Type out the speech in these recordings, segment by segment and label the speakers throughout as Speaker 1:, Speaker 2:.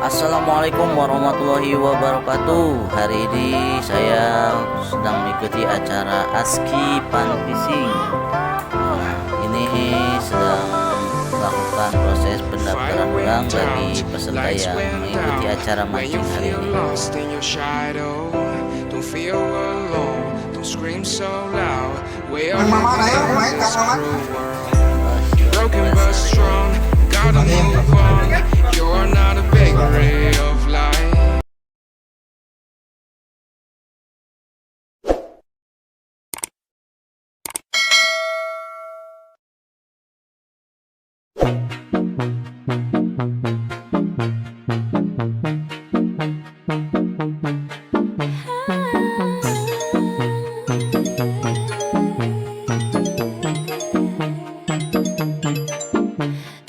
Speaker 1: Assalamualaikum warahmatullahi wabarakatuh. Hari ini saya sedang mengikuti acara ASKI FUN FISHIng. Ini sedang melakukan proses pendaftaran ulang bagi peserta yang mengikuti acara mancing hari ini. You're not a big ray of light.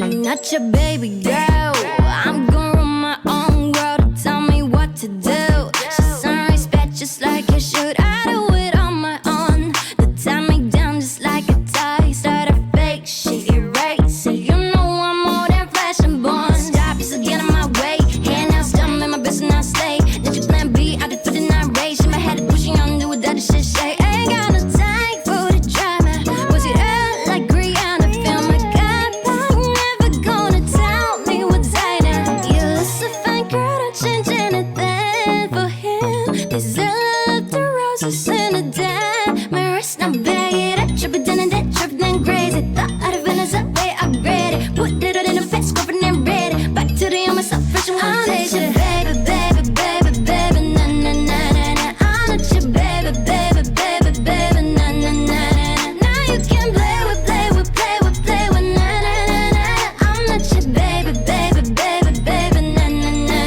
Speaker 2: Not your baby girl. I'm gonna run my own world. Tell me what to do. She's on respect just like you should. I do it on my own. They tie me down just like a tie. Start a fake shit, erase it. You know I'm more than flesh and bone. Stop, you get in my way. Hand out, still in my business, I stay. Did you plan B? I did for the night race. In my head, pushing on, do what that shit say. Ain't got no time for the drama. Was it out like Rihanna? Feel my gut, but never gonna tell me what's hiding. You look so fine, girl, don't change anything for him. This is love, the roses in the den. My wrist, now bag it up, trip it down and that trip then crazy. Thought I'd have been a way upgraded. Put it all in a face, covered and ready. Back to the young myself, fresh and one day. Baby, baby, baby, baby, na na na na na. I'm not your baby, baby, baby, baby, na na na na. Now you can play with, play with, play with, play with, na na na na. I'm not your baby, baby, baby, baby, na na na na.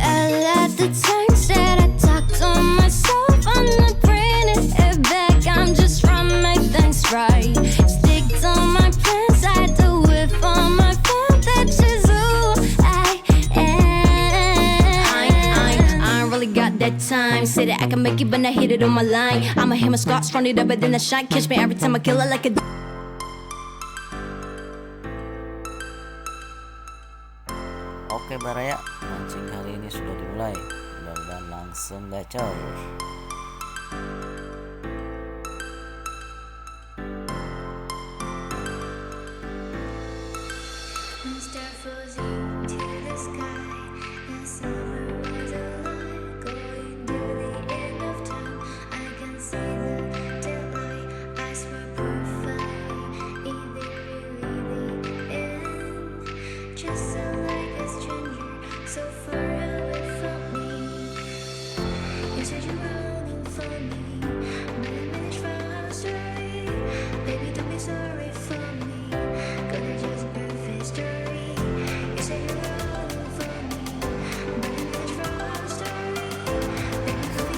Speaker 2: I love the times that I talk to myself. I'm not bringing it back. I'm just trying to make things right. Stick to my plans. I do it for my fans. That's just who I am. I ain't really got that time. Say that I can make it, but I hit it on my line. I'm a hammer, Scott, strong it up, but then I shine. Catch me every time I kill it like a.
Speaker 1: Oke Baraya, mancing kali ini sudah dimulai. Mudah-mudahan langsung gacor.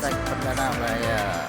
Speaker 1: Strike perdana Baraya.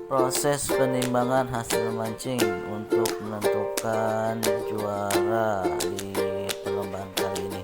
Speaker 1: Proses penimbangan hasil mancing untuk menentukan juara di perlombaan kali ini.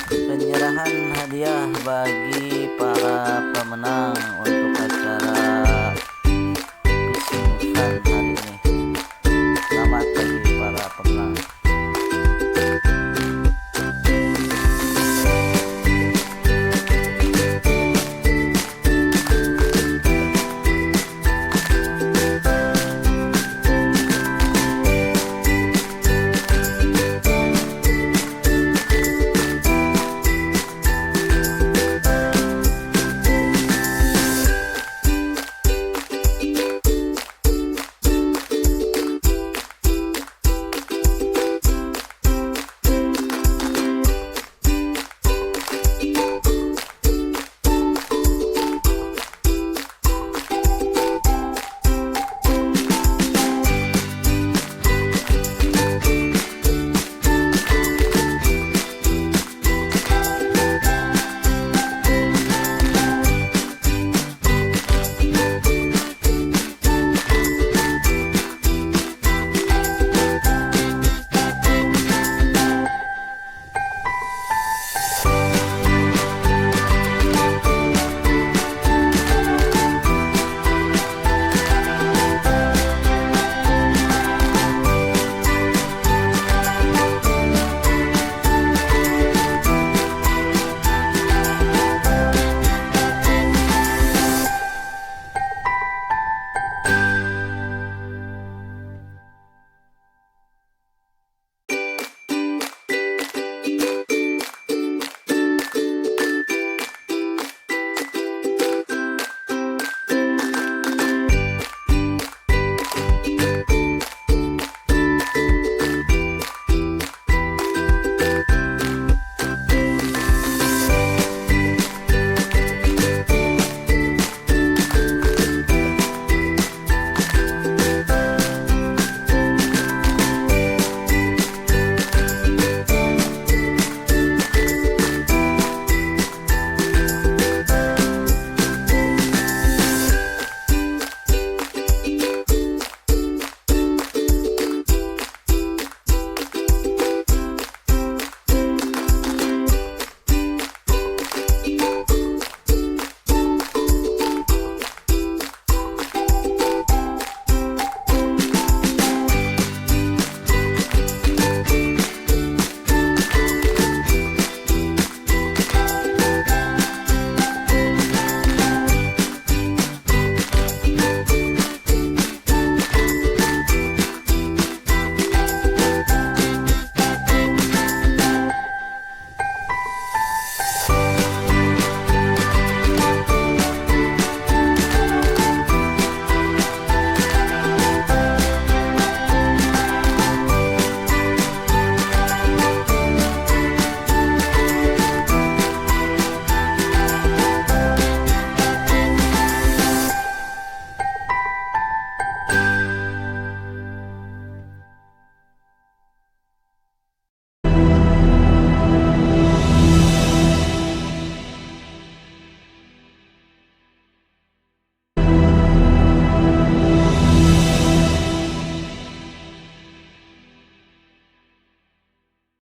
Speaker 1: Penyerahan hadiah bagi para pemenang